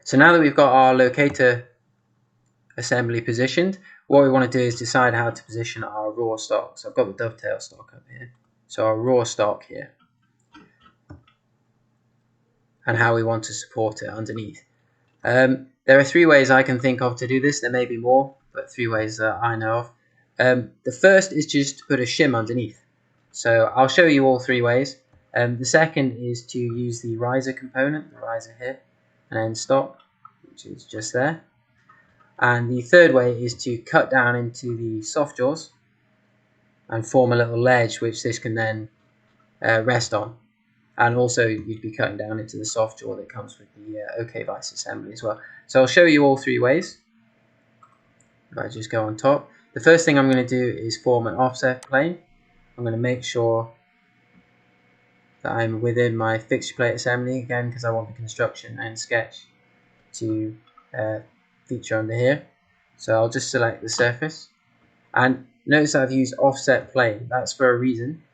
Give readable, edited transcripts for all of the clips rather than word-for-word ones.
So now that we've got our locator assembly positioned, what we want to do is decide how to position our raw stock. So I've got the dovetail stock up here. So our raw stock here. And how we want to support it underneath. There are 3 ways I can think of to do this. There may be more, but 3 ways that I know of. The first is just to put a shim underneath. So I'll show you all 3 ways. The second is to use the riser component, the riser here, and Endstop, which is just there. And the third way is to cut down into the soft jaws and form a little ledge which this can then rest on. And also you'd be cutting down into the soft jaw that comes with the OK vise assembly as well. So I'll show you all 3 ways. If I just go on top. The first thing I'm going to do is form an offset plane. I'm going to make sure that I'm within my fixture plate assembly again because I want the construction and sketch to feature under here. So I'll just select the surface. And notice I've used offset plane. That's for a reason,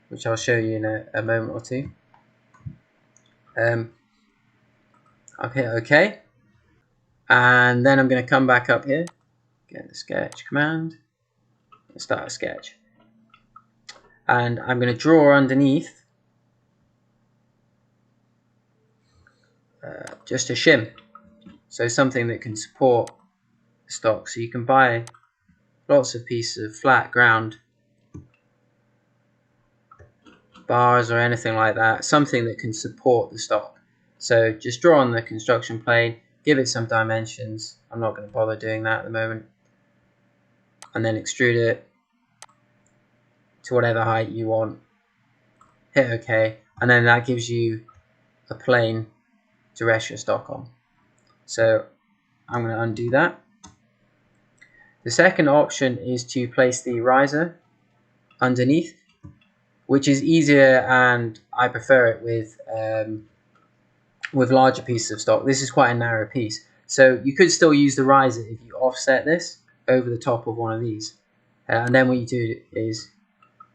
which I'll show you in a moment or two. I'll hit OK, and then I'm going to come back up here, get the sketch command, and start a sketch. And I'm going to draw underneath just a shim, so something that can support the stock. So you can buy lots of pieces of flat ground bars or anything like that, something that can support the stock. So just draw on the construction plane, give it some dimensions. I'm not going to bother doing that at the moment. And then extrude it to whatever height you want. Hit OK, and then that gives you a plane to rest your stock on. So I'm going to undo that. The second option is to place the riser underneath, which is easier and I prefer it with larger pieces of stock. This is quite a narrow piece. So you could still use the riser if you offset this over the top of one of these. And then what you do is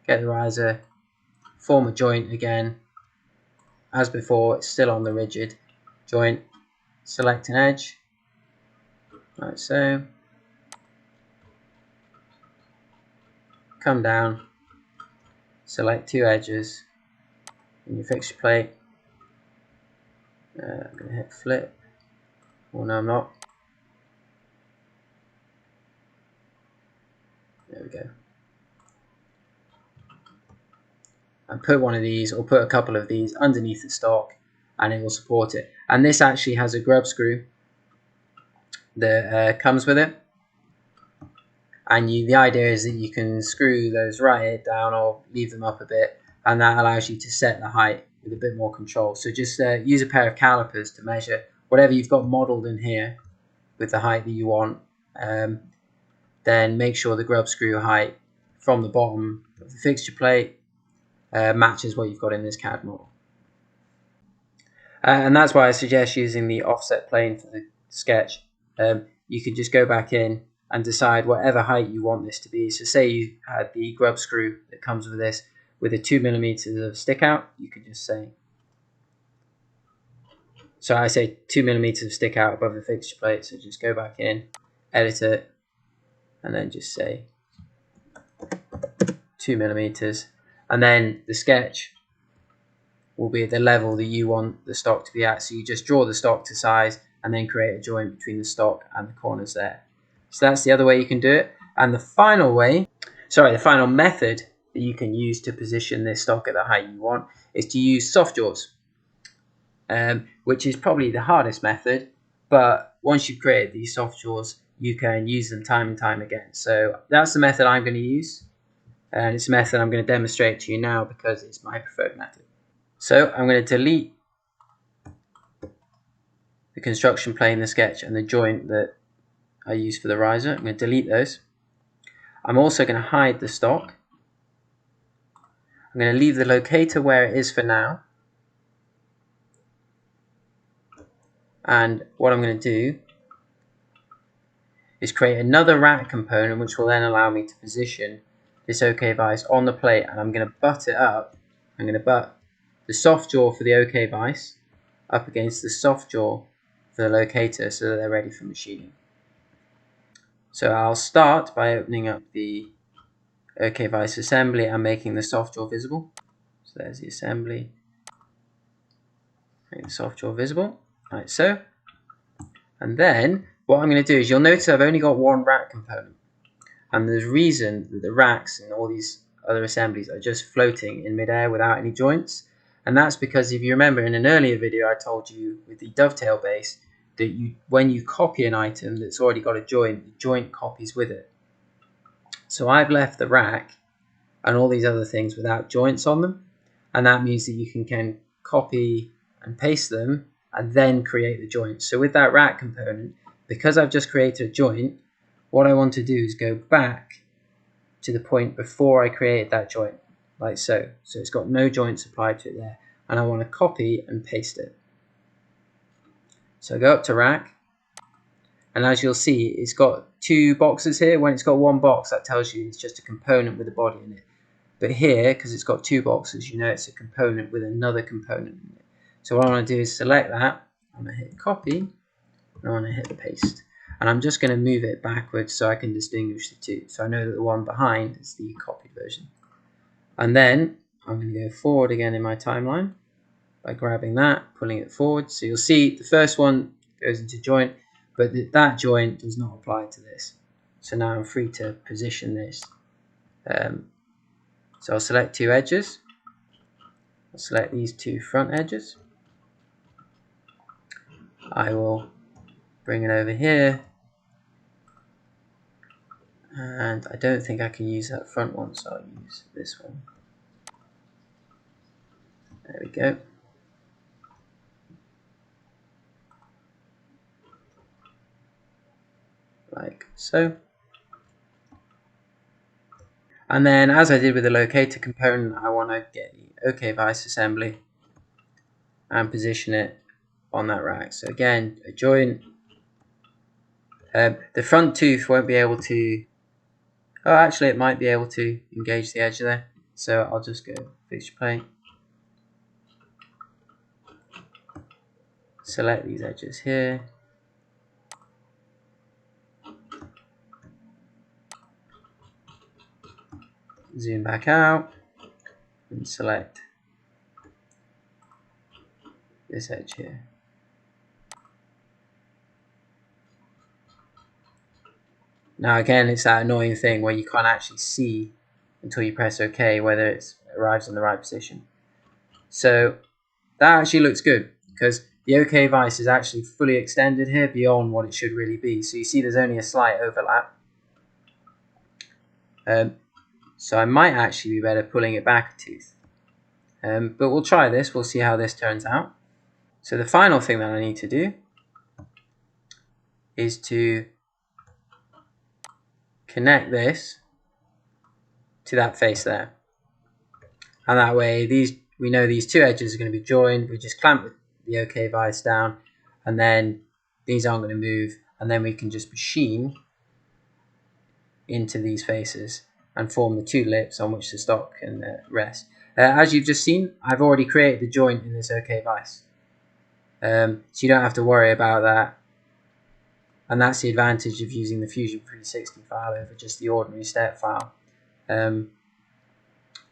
get the riser, form a joint again. As before, it's still on the rigid joint. Select an edge, like so. Come down, select 2 edges in your fixture plate. I'm going to hit flip. Oh no, I'm not. There we go. And put one of these, or put a couple of these underneath the stock, and it will support it. And this actually has a grub screw that comes with it. And the idea is that you can screw those right down or leave them up a bit, and that allows you to set the height with a bit more control. So just use a pair of calipers to measure whatever you've got modeled in here with the height that you want. Then make sure the grub screw height from the bottom of the fixture plate matches what you've got in this CAD model. And that's why I suggest using the offset plane for the sketch. You can just go back in and decide whatever height you want this to be. So say you had the grub screw that comes with this with a 2 millimeters of stick out, you could just say, so I say 2 millimeters of stick out above the fixture plate. So just go back in, edit it, and then just say 2 millimeters. And then the sketch will be at the level that you want the stock to be at. So you just draw the stock to size and then create a joint between the stock and the corners there. So that's the other way you can do it. And the final way, the final method that you can use to position this stock at the height you want is to use soft jaws, which is probably the hardest method. But once you've created these soft jaws, you can use them time and time again. So that's the method I'm going to use. And it's a method I'm going to demonstrate to you now because it's my preferred method. So I'm going to delete the construction plane, the sketch, and the joint that I use for the riser. I'm going to delete those. I'm also going to hide the stock. I'm going to leave the locator where it is for now. And what I'm going to do is create another rack component which will then allow me to position this OK vise on the plate, and I'm going to butt it up. I'm going to butt the soft jaw for the OK vise up against the soft jaw the locator so that they're ready for machining. So I'll start by opening up the OK vise assembly and making the soft jaw visible. So there's the assembly. Make the soft jaw visible, like so. And then what I'm going to do is, you'll notice I've only got one rack component. And there's a reason that the racks and all these other assemblies are just floating in midair without any joints. And that's because, if you remember in an earlier video, I told you with the dovetail base that when you copy an item that's already got a joint, the joint copies with it. So I've left the rack and all these other things without joints on them. And that means that you can copy and paste them and then create the joint. So with that rack component, because I've just created a joint, what I want to do is go back to the point before I created that joint, like so. So it's got no joints applied to it there, and I want to copy and paste it. So I go up to rack, and as you'll see, it's got two boxes here. When it's got one box, that tells you it's just a component with a body in it. But here, because it's got two boxes, you know it's a component with another component in it. So what I want to do is select that, I'm going to hit copy, and I want to hit paste. And I'm just going to move it backwards so I can distinguish the two. So I know that the one behind is the copied version. And then I'm going to go forward again in my timeline by grabbing that, pulling it forward. So you'll see the first one goes into joint, but that joint does not apply to this. So now I'm free to position this. So I'll select two edges. I'll select these two front edges. I will bring it over here. And I don't think I can use that front one, so I'll use this one. There we go. Like so. And then, as I did with the locator component, I want to get the OK vise assembly and position it on that rack. So again, a joint. The front tooth won't be able to, oh actually it might be able to engage the edge there. So I'll just go fixture plate. Select these edges here. Zoom back out and select this edge here. Now again, it's that annoying thing where you can't actually see until you press OK whether it arrives in the right position. So that actually looks good because the OK vise is actually fully extended here beyond what it should really be. So you see there's only a slight overlap. So I might actually be better pulling it back a tooth. But we'll try this, we'll see how this turns out. So the final thing that I need to do is to connect this to that face there. And that way we know these two edges are going to be joined. We just clamp the OK vise down, and then these aren't going to move, and then we can just machine into these faces and form the two lips on which the stock can rest. As you've just seen, I've already created the joint in this OK vise. So you don't have to worry about that. And that's the advantage of using the Fusion 360 file over just the ordinary step file. Then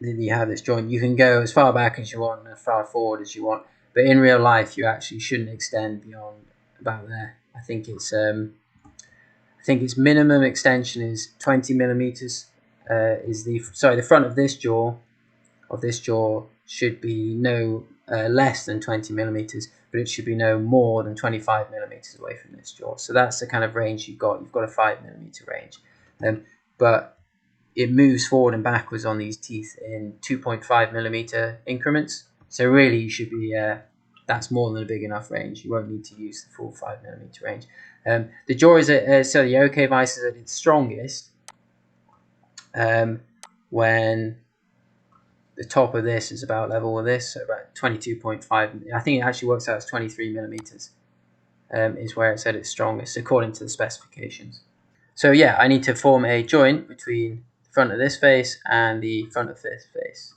you have this joint. You can go as far back as you want and as far forward as you want. But in real life, you actually shouldn't extend beyond about there. I think its minimum extension is 20 millimeters. The front of this jaw should be no less than 20 millimeters, but it should be no more than 25 millimeters away from this jaw. So that's the kind of range you've got. You've got a 5 millimeter range, but it moves forward and backwards on these teeth in 2.5 millimeter increments. So really, you should be that's more than a big enough range. You won't need to use the full 5 millimeter range. The jaw is so the OK vise is at its strongest when the top of this is about level with this, so about 22.5. I think it actually works out as 23 millimeters is where it's at its strongest according to the specifications. So yeah, I need to form a joint between the front of this face and the front of this face.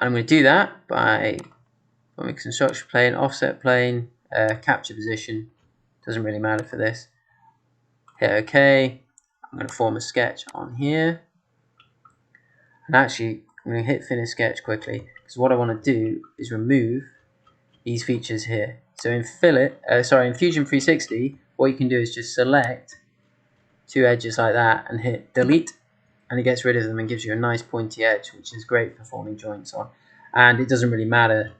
I'm going to do that by forming construction plane, offset plane, capture position, doesn't really matter for this. Hit OK. I'm going to form a sketch on here. And actually, I'm going to hit finish sketch quickly because what I want to do is remove these features here. So in in Fusion 360, what you can do is just select two edges like that and hit delete, and it gets rid of them and gives you a nice pointy edge, which is great for forming joints on. And it doesn't really matter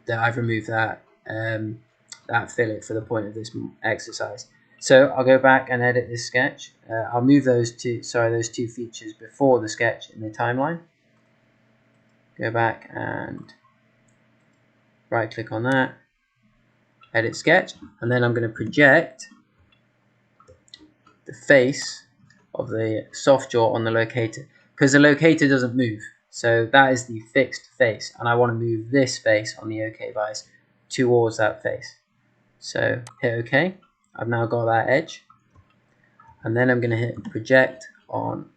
that I've removed that that fillet for the point of this exercise. So I'll go back and edit this sketch. I'll move those two features before the sketch in the timeline. Go back and right click on that, edit sketch, and then I'm going to project the face of the soft jaw on the locator, because the locator doesn't move. So that is the fixed face, and I want to move this face on the OK vise towards that face. So hit OK. I've now got that edge, and then I'm going to hit project on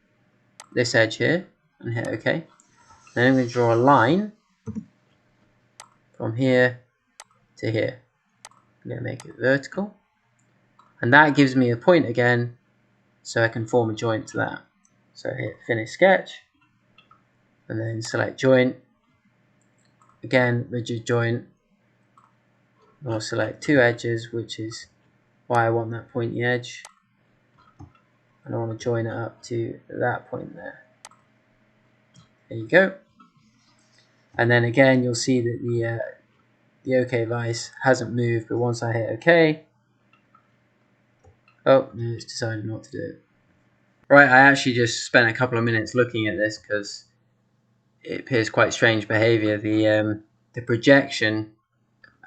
this edge here and hit OK. Then I'm going to draw a line from here to here. I'm going to make it vertical, and that gives me a point again, so I can form a joint to that. So hit finish sketch, and then select joint. Again, rigid joint. I'll select two edges, which is why I want that pointy edge, and I want to join it up to that point there. There you go. And then again, you'll see that the OK vise hasn't moved, but once I hit OK, oh no, it's decided not to do it. Right, I actually just spent a couple of minutes looking at this because it appears quite strange behavior. The projection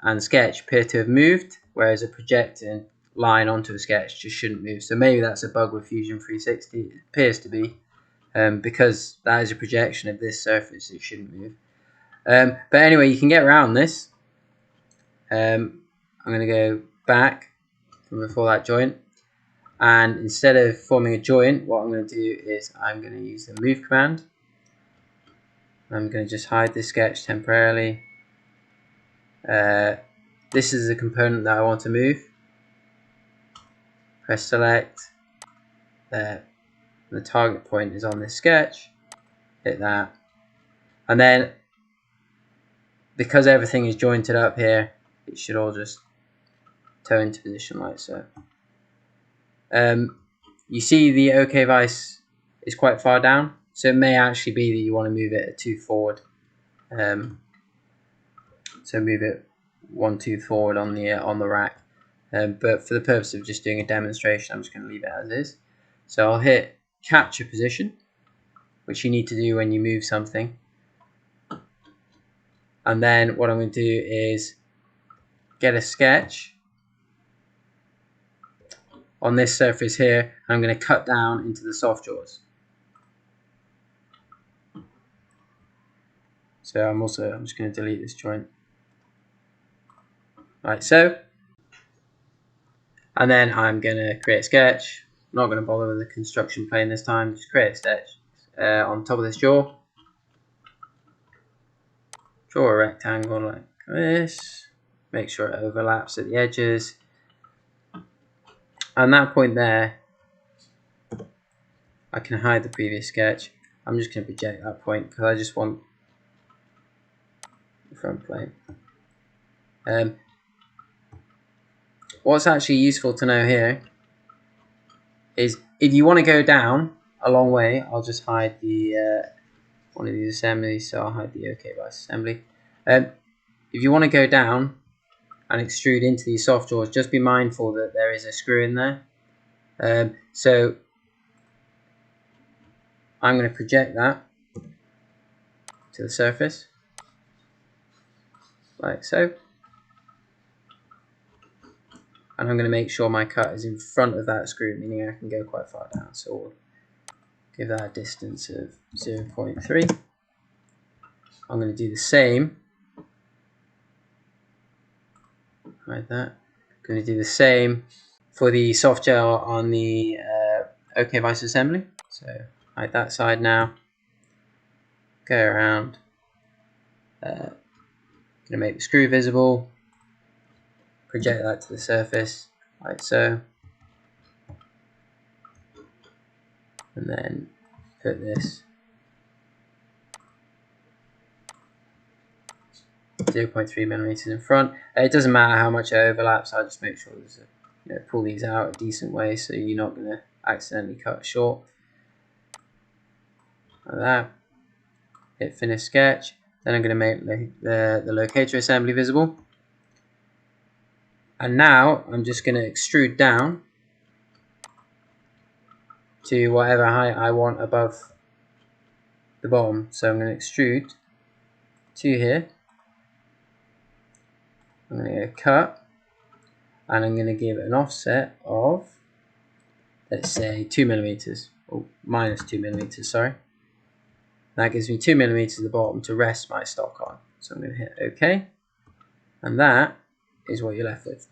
and sketch appear to have moved, whereas a projecting line onto a sketch just shouldn't move. So maybe that's a bug with Fusion 360. It appears to be, because that is a projection of this surface, it shouldn't move. But anyway, you can get around this. I'm going to go back from before that joint, and instead of forming a joint, what I'm going to do is I'm going to use the move command. I'm going to just hide this sketch temporarily. This is the component that I want to move. Press select. There. The target point is on this sketch. Hit that. And then, because everything is jointed up here, it should all just toe into position like so. You see the OK vise is quite far down, so it may actually be that you want to move it a tooth forward. So move it one tooth forward on the rack. But for the purpose of just doing a demonstration, I'm just going to leave it as is. So I'll hit capture position, which you need to do when you move something. And then what I'm going to do is get a sketch on this surface here. I'm going to cut down into the soft jaws. So I'm just going to delete this joint. Like so. And then I'm going to create a sketch. I'm not going to bother with the construction plane this time. Just create a sketch on top of this jaw. Draw a rectangle like this. Make sure it overlaps at the edges. And that point there, I can hide the previous sketch. I'm just going to project that point because I just want the front plane. What's actually useful to know here is if you want to go down a long way, I'll just hide the one of these assemblies, so I'll hide the OK vise assembly. If you want to go down and extrude into these soft jaws, just be mindful that there is a screw in there. So I'm going to project that to the surface, like so. And I'm going to make sure my cut is in front of that screw, meaning I can go quite far down. So we'll give that a distance of 0.3. I'm going to do the same. Like that. I'm going to do the same for the soft gel on the OK vise assembly. So hide that side now. Go around. going to make the screw visible, project that to the surface like so, and then put this 0.3 millimeters in front. It doesn't matter how much it overlaps, I'll just make sure there's a, pull these out a decent way so you're not going to accidentally cut short. Like that. Hit finish sketch. Then I'm going to make the locator assembly visible. And now I'm just going to extrude down to whatever height I want above the bottom. So I'm going to extrude to here. I'm going to go cut, and I'm going to give it an offset of, let's say, 2 millimeters, or minus 2 millimeters, sorry. That gives me 2 millimeters at the bottom to rest my stock on. So I'm going to hit OK, and that is what you're left with.